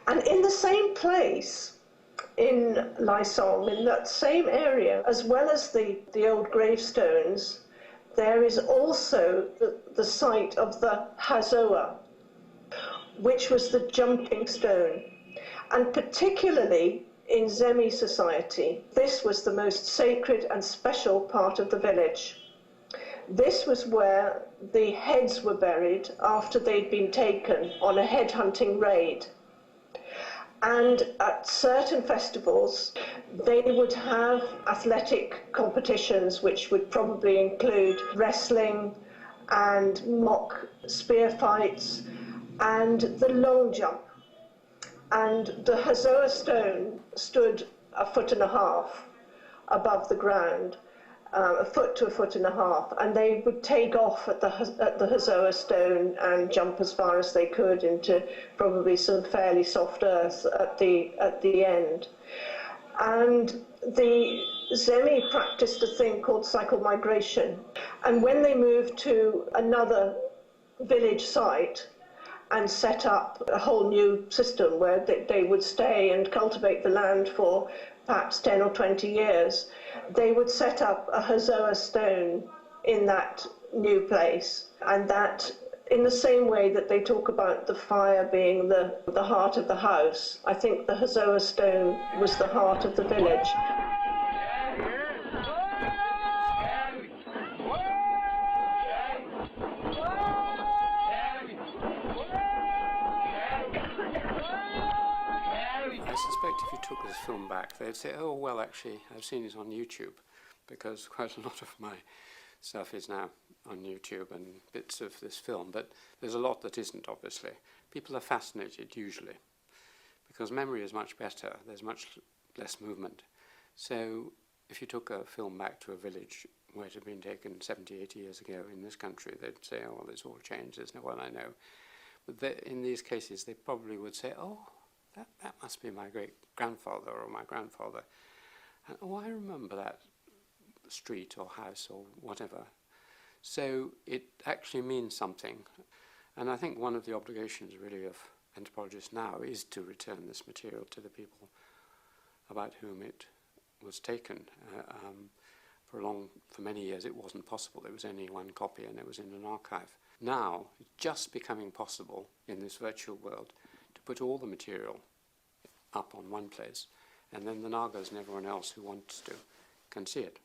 And in the same place, in Lysholm, in that same area, as well as the old gravestones, there is also the site of the Hazoa, which was the jumping stone. And particularly in Zemi society, this was the most sacred and special part of the village. This was where the heads were buried after they'd been taken on a headhunting raid. And at certain festivals, they would have athletic competitions, which would probably include wrestling and mock spear fights and the long jump. And the Hazoa stone stood 1.5 feet above the ground, 1 foot to 1.5 feet, and they would take off at the Hazoa stone and jump as far as they could into probably some fairly soft earth at the end. And the Zemi practiced a thing called cycle migration, and when they moved to another village site and set up a whole new system where they would stay and cultivate the land for perhaps 10 or 20 years, they would set up a Hazoa stone in that new place. And that, in the same way that they talk about the fire being the heart of the house, I think the Hazoa stone was the heart of the village. I suspect if you took this film back, they'd say, oh, well, actually, I've seen it on YouTube, because quite a lot of my stuff is now on YouTube and bits of this film, but there's a lot that isn't, obviously. People are fascinated, usually, because memory is much better, there's much less movement. So if you took a film back to a village where it had been taken 70, 80 years ago in this country, they'd say, oh, well, it's all changed, there's no one I know. But in these cases, they probably would say, oh, that must be my great-grandfather or my grandfather. And, oh, I remember that street or house or whatever. So it actually means something. And I think one of the obligations, really, of anthropologists now is to return this material to the people about whom it was taken. For many years, it wasn't possible. There was only one copy, and it was in an archive. Now, it's just becoming possible in this virtual world to put all the material up on one place, and then the Nagas and everyone else who wants to can see it.